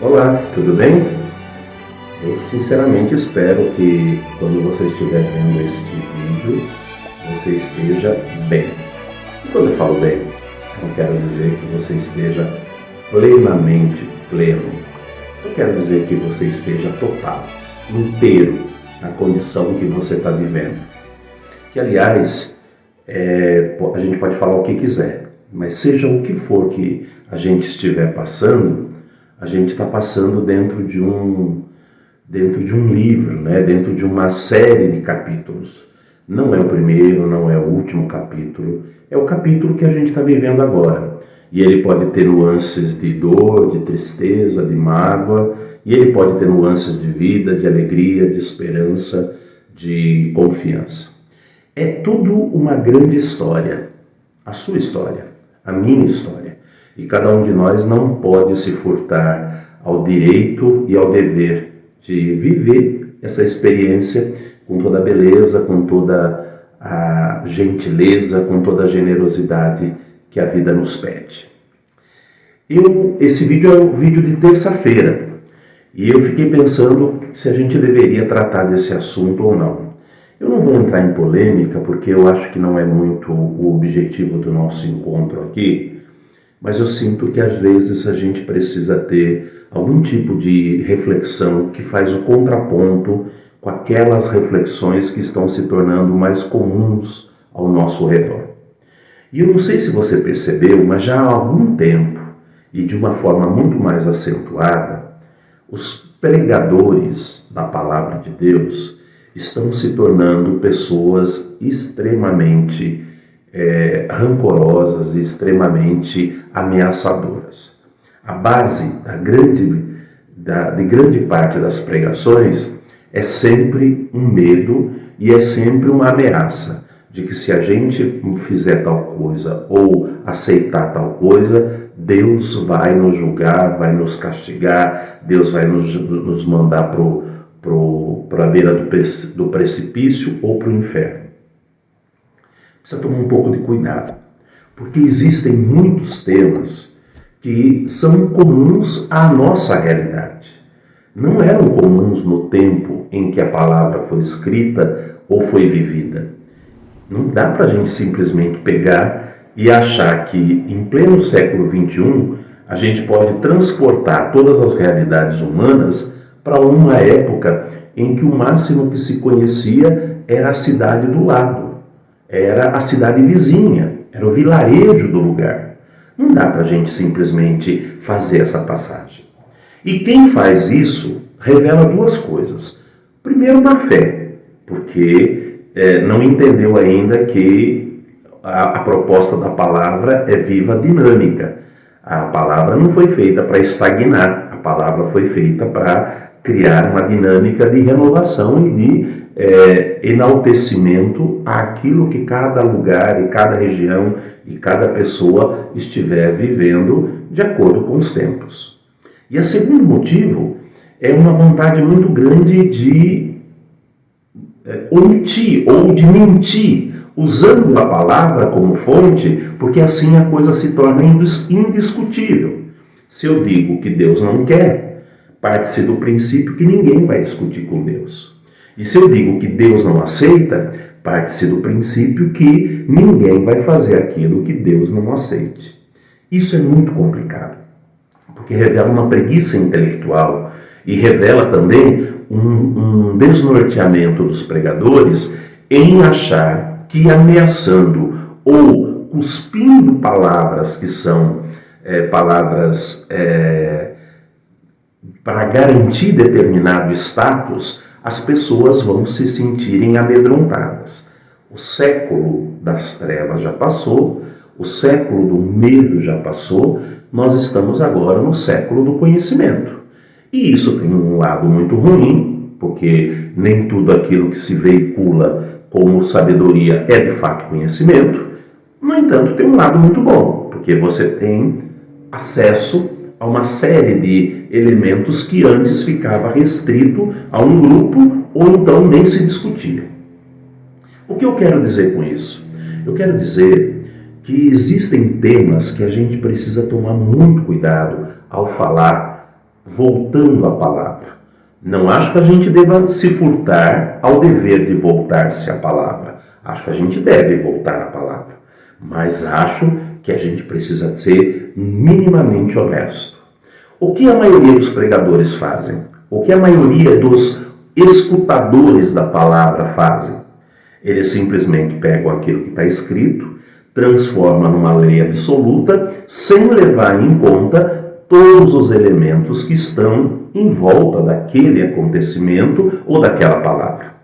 Olá, tudo bem? Eu sinceramente espero que quando você estiver vendo esse vídeo, você esteja bem. E quando eu falo bem, não quero dizer que você esteja plenamente pleno. Eu quero dizer que você esteja total, inteiro na condição que você está vivendo. Que, aliás, a gente pode falar o que quiser, mas seja o que for que a gente estiver passando, a gente está passando dentro de um livro, né? Dentro de uma série de capítulos. Não é o primeiro, não é o último capítulo, é o capítulo que a gente está vivendo agora. E ele pode ter nuances de dor, de tristeza, de mágoa, e ele pode ter nuances de vida, de alegria, de esperança, de confiança. É tudo uma grande história, a sua história, a minha história. E cada um de nós não pode se furtar ao direito e ao dever de viver essa experiência com toda a beleza, com toda a gentileza, com toda a generosidade que a vida nos pede. Esse vídeo é o vídeo de terça-feira e eu fiquei pensando se a gente deveria tratar desse assunto ou não. Eu não vou entrar em polêmica porque eu acho que não é muito o objetivo do nosso encontro aqui, mas eu sinto que às vezes a gente precisa ter algum tipo de reflexão que faz o contraponto com aquelas reflexões que estão se tornando mais comuns ao nosso redor. E eu não sei se você percebeu, mas já há algum tempo, e de uma forma muito mais acentuada, os pregadores da palavra de Deus estão se tornando pessoas extremamente rancorosas e extremamente ameaçadoras. A base de grande parte das pregações é sempre um medo e é sempre uma ameaça de que se a gente fizer tal coisa ou aceitar tal coisa, Deus vai nos julgar, vai nos castigar, Deus vai nos mandar para a beira do precipício ou para o inferno. Precisa tomar um pouco de cuidado, porque existem muitos temas que são comuns à nossa realidade. Não eram comuns no tempo em que a palavra foi escrita ou foi vivida. Não dá para a gente simplesmente pegar e achar que em pleno século XXI a gente pode transportar todas as realidades humanas para uma época em que o máximo que se conhecia era a cidade do lado, era a cidade vizinha, era o vilarejo do lugar. Não dá para a gente simplesmente fazer essa passagem. E quem faz isso revela duas coisas. Primeiro, má fé, porque não entendeu ainda que a proposta da palavra é viva, dinâmica. A palavra não foi feita para estagnar, a palavra foi feita para criar uma dinâmica de renovação e de enaltecimento àquilo que cada lugar e cada região e cada pessoa estiver vivendo de acordo com os tempos. E o segundo motivo é uma vontade muito grande de omitir ou de mentir, usando a palavra como fonte, porque assim a coisa se torna indiscutível. Se eu digo que Deus não quer, parte-se do princípio que ninguém vai discutir com Deus. E se eu digo que Deus não aceita, parte-se do princípio que ninguém vai fazer aquilo que Deus não aceite. Isso é muito complicado, porque revela uma preguiça intelectual e revela também um desnorteamento dos pregadores em achar que ameaçando ou cuspindo palavras que são palavras para garantir determinado status, as pessoas vão se sentirem amedrontadas. O século das trevas já passou, o século do medo já passou, nós estamos agora no século do conhecimento. E isso tem um lado muito ruim, porque nem tudo aquilo que se veicula como sabedoria é de fato conhecimento. No entanto, tem um lado muito bom, porque você tem acesso a uma série de elementos que antes ficava restrito a um grupo ou então nem se discutia. O que eu quero dizer com isso? Eu quero dizer que existem temas que a gente precisa tomar muito cuidado ao falar voltando à palavra. Não acho que a gente deva se furtar ao dever de voltar-se à palavra. Acho que a gente deve voltar à palavra. Mas acho que a gente precisa ser minimamente honesto. O que a maioria dos pregadores fazem? O que a maioria dos escutadores da palavra fazem? Eles simplesmente pegam aquilo que está escrito, transformam numa lei absoluta, sem levar em conta todos os elementos que estão em volta daquele acontecimento ou daquela palavra.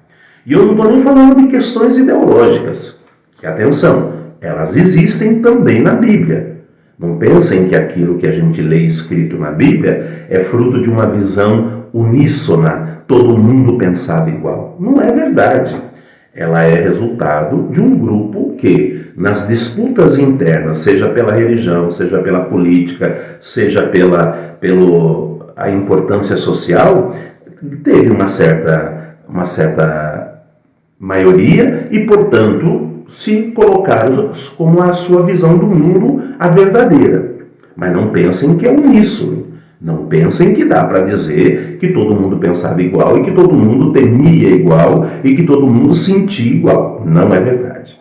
E eu não estou nem falando de questões ideológicas, que, atenção, elas existem também na Bíblia. Não pensem que aquilo que a gente lê escrito na Bíblia é fruto de uma visão uníssona, todo mundo pensava igual. Não é verdade. Ela é resultado de um grupo que, nas disputas internas, seja pela religião, seja pela política, seja pela importância social, teve uma certa maioria e, portanto, se colocaram como a sua visão do mundo a verdadeira. Mas não pensem que é uníssono. Não pensem que dá para dizer que todo mundo pensava igual e que todo mundo temia igual e que todo mundo sentia igual. Não é verdade.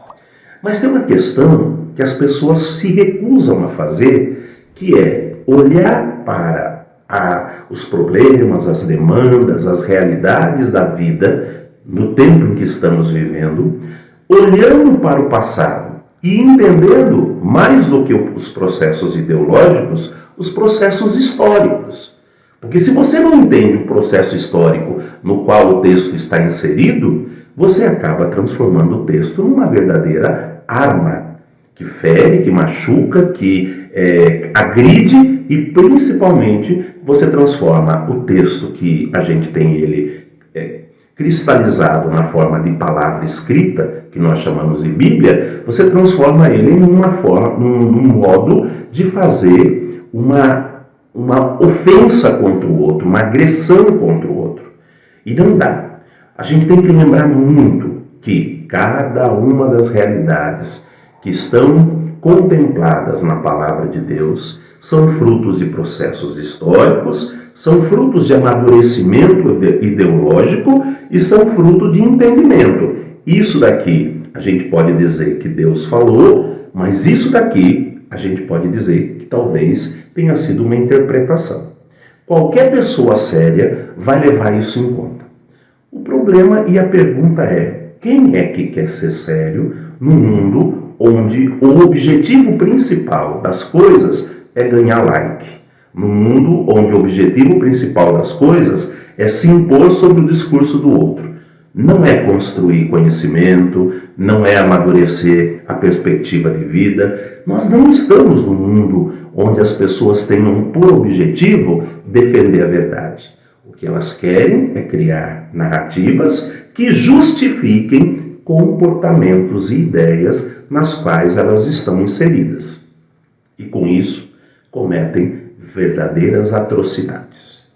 Mas tem uma questão que as pessoas se recusam a fazer, que é olhar para os problemas, as demandas, as realidades da vida no tempo em que estamos vivendo, olhando para o passado e entendendo, mais do que os processos ideológicos, os processos históricos. Porque se você não entende o processo histórico no qual o texto está inserido, você acaba transformando o texto numa verdadeira arma que fere, que machuca, que agride e, principalmente, você transforma o texto que a gente tem ele cristalizado na forma de palavra escrita, que nós chamamos de Bíblia, você transforma ele num modo de fazer uma ofensa contra o outro, uma agressão contra o outro. E não dá. A gente tem que lembrar muito que cada uma das realidades que estão contempladas na palavra de Deus são frutos de processos históricos, são frutos de amadurecimento ideológico e são fruto de entendimento. Isso daqui a gente pode dizer que Deus falou, mas isso daqui a gente pode dizer que talvez tenha sido uma interpretação. Qualquer pessoa séria vai levar isso em conta. O problema e a pergunta é: quem é que quer ser sério no mundo onde o objetivo principal das coisas é ganhar like? No mundo onde o objetivo principal das coisas é se impor sobre o discurso do outro. Não é construir conhecimento, não é amadurecer a perspectiva de vida. Nós não estamos no mundo onde as pessoas tenham por objetivo defender a verdade. O que elas querem é criar narrativas que justifiquem comportamentos e ideias nas quais elas estão inseridas. E com isso, cometem verdadeiras atrocidades.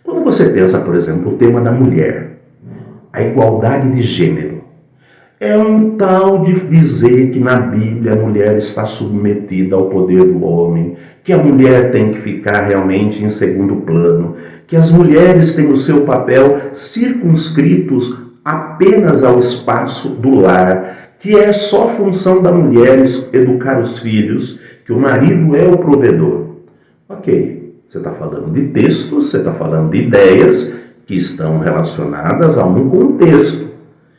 Quando você pensa, por exemplo, o tema da mulher, a igualdade de gênero, é um tal de dizer que na Bíblia a mulher está submetida ao poder do homem, que a mulher tem que ficar realmente em segundo plano, que as mulheres têm o seu papel circunscritos apenas ao espaço do lar, que é só função da mulher educar os filhos, que o marido é o provedor. Ok, você está falando de textos, você está falando de ideias que estão relacionadas a um contexto.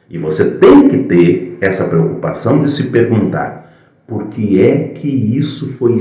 E você tem que ter essa preocupação de se perguntar: por que é que isso foi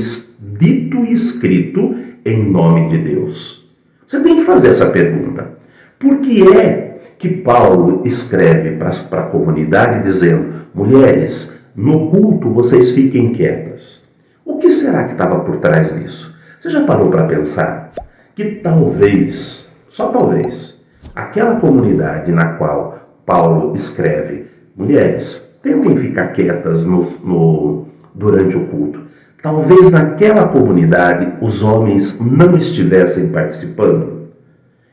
dito e escrito em nome de Deus? Você tem que fazer essa pergunta. Por que é que Paulo escreve para a comunidade dizendo: mulheres, no culto vocês fiquem quietas? O que será que estava por trás disso? Você já parou para pensar que talvez, só talvez, aquela comunidade na qual Paulo escreve: mulheres, tentem ficar quietas durante o culto. Talvez naquela comunidade os homens não estivessem participando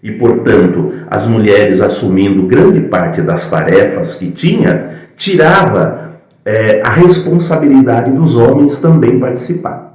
e, portanto, as mulheres assumindo grande parte das tarefas que tirava a responsabilidade dos homens também participar.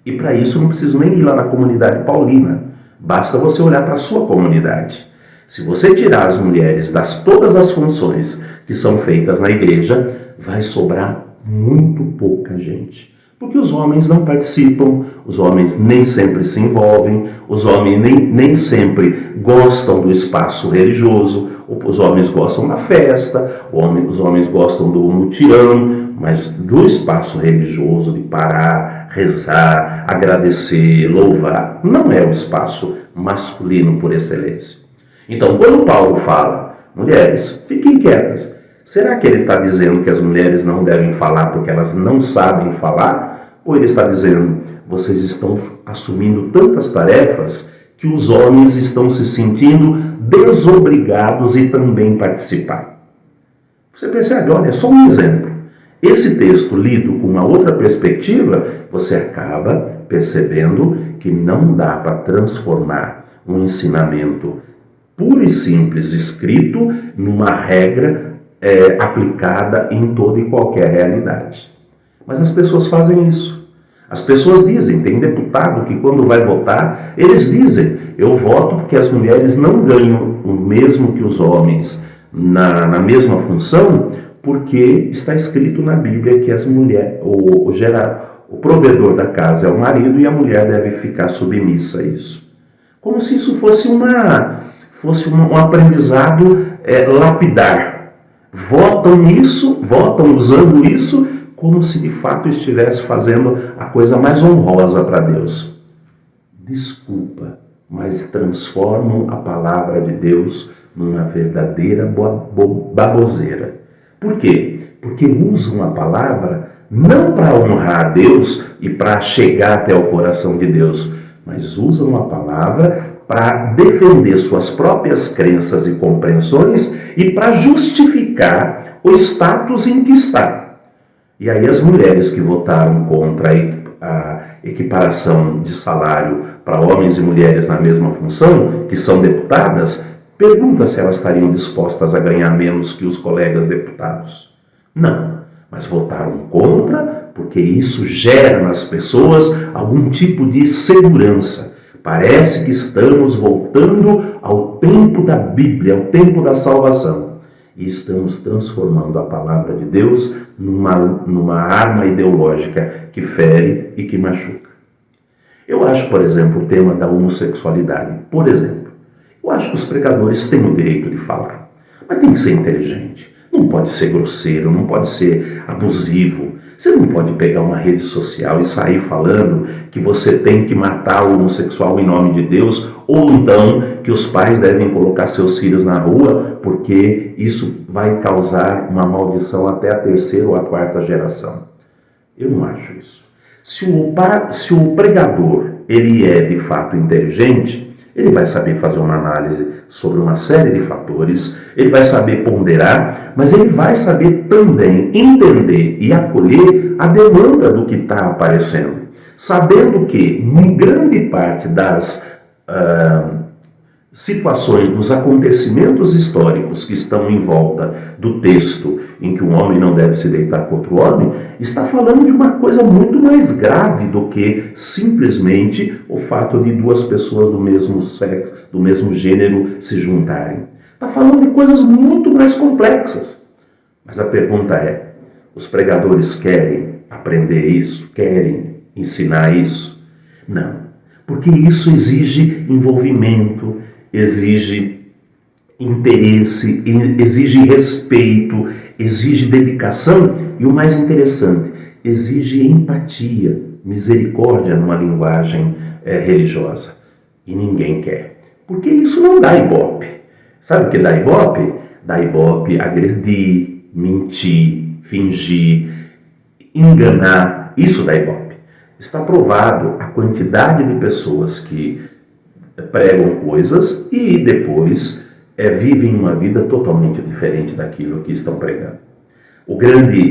E para isso não preciso nem ir lá na comunidade paulina. Basta você olhar para a sua comunidade. Se você tirar as mulheres das todas as funções que são feitas na igreja, vai sobrar muito pouca gente. Porque os homens não participam, os homens nem sempre se envolvem, os homens nem sempre gostam do espaço religioso, os homens gostam da festa, os homens gostam do mutirão, mas do espaço religioso, de parar, rezar, agradecer, louvar, não é o espaço masculino por excelência. Então, quando Paulo fala, mulheres, fiquem quietas, será que ele está dizendo que as mulheres não devem falar porque elas não sabem falar? Ou ele está dizendo, vocês estão assumindo tantas tarefas que os homens estão se sentindo desobrigados e também participar? Você percebe, olha, é só um exemplo. Esse texto lido com uma outra perspectiva, você acaba percebendo que não dá para transformar um ensinamento puro e simples escrito numa regra aplicada em toda e qualquer realidade. Mas as pessoas fazem isso. As pessoas dizem, tem deputado que quando vai votar, eles dizem, eu voto porque as mulheres não ganham o mesmo que os homens na mesma função, porque está escrito na Bíblia que as mulheres, o provedor da casa é o marido e a mulher deve ficar submissa a isso. Como se isso fosse um aprendizado lapidar. Votam usando isso como se de fato estivesse fazendo a coisa mais honrosa para Deus. Desculpa, mas transformam a palavra de Deus numa verdadeira baboseira. Por quê? Porque usam a palavra não para honrar a Deus e para chegar até o coração de Deus, mas usam a palavra para defender suas próprias crenças e compreensões e para justificar o status em que está. E aí as mulheres que votaram contra a equiparação de salário para homens e mulheres na mesma função, que são deputadas, perguntam se elas estariam dispostas a ganhar menos que os colegas deputados. Não, mas votaram contra porque isso gera nas pessoas algum tipo de segurança. Parece que estamos voltando ao tempo da Bíblia, ao tempo da salvação. E estamos transformando a palavra de Deus numa arma ideológica que fere e que machuca. Eu acho, por exemplo, o tema da homossexualidade. Por exemplo, eu acho que os pregadores têm o direito de falar, mas tem que ser inteligente. Não pode ser grosseiro, não pode ser abusivo. Você não pode pegar uma rede social e sair falando que você tem que matar o homossexual em nome de Deus, ou então que os pais devem colocar seus filhos na rua porque isso vai causar uma maldição até a 3ª ou a 4ª geração. Eu não acho isso. Se o pregador ele é de fato inteligente, ele vai saber fazer uma análise sobre uma série de fatores, ele vai saber ponderar, mas ele vai saber também entender e acolher a demanda do que está aparecendo, sabendo que, em grande parte das situações, dos acontecimentos históricos que estão em volta do texto em que um homem não deve se deitar com outro homem, está falando de uma coisa muito mais grave do que simplesmente o fato de duas pessoas do mesmo sexo, do mesmo gênero se juntarem. Está falando de coisas muito mais complexas. Mas a pergunta é, os pregadores querem aprender isso? Querem ensinar isso? Não, porque isso exige envolvimento, exige interesse, exige respeito, exige dedicação e, o mais interessante, exige empatia, misericórdia numa linguagem religiosa. E ninguém quer. Porque isso não dá ibope. Sabe o que dá ibope? Dá ibope agredir, mentir, fingir, enganar. Isso dá ibope. Está provado a quantidade de pessoas que pregam coisas e depois vivem uma vida totalmente diferente daquilo que estão pregando.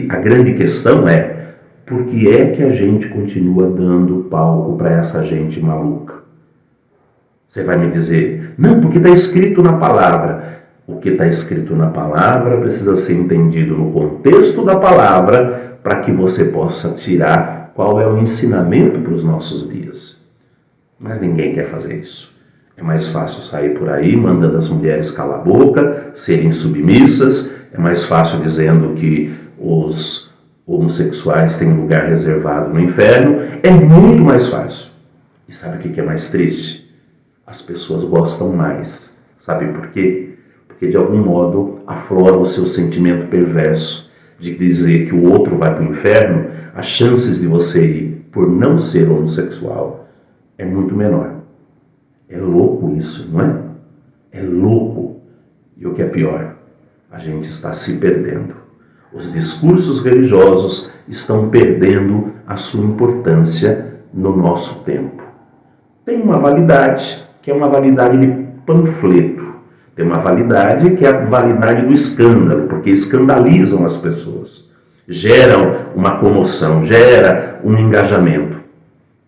A grande questão é, por que é que a gente continua dando palco para essa gente maluca? Você vai me dizer, não, porque está escrito na palavra. O que está escrito na palavra precisa ser entendido no contexto da palavra para que você possa tirar qual é o ensinamento para os nossos dias. Mas ninguém quer fazer isso. É mais fácil sair por aí mandando as mulheres calar a boca, serem submissas. É mais fácil dizendo que os homossexuais têm um lugar reservado no inferno. É muito mais fácil. E sabe o que é mais triste? As pessoas gostam mais. Sabe por quê? Porque de algum modo aflora o seu sentimento perverso de dizer que o outro vai para o inferno. As chances de você ir por não ser homossexual é muito menor. É louco isso, não é? É louco. E o que é pior, a gente está se perdendo. Os discursos religiosos estão perdendo a sua importância no nosso tempo. Tem uma validade, que é uma validade de panfleto. Tem uma validade que é a validade do escândalo, porque escandalizam as pessoas. Geram uma comoção, gera um engajamento.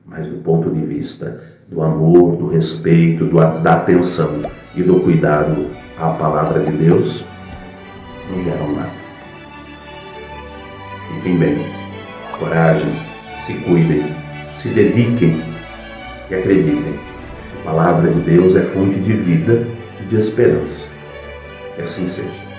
Mas do ponto de vista do amor, do respeito, da atenção e do cuidado à palavra de Deus, não geram nada. Fiquem bem, coragem, se cuidem, se dediquem e acreditem. A palavra de Deus é fonte de vida e de esperança. Que assim seja.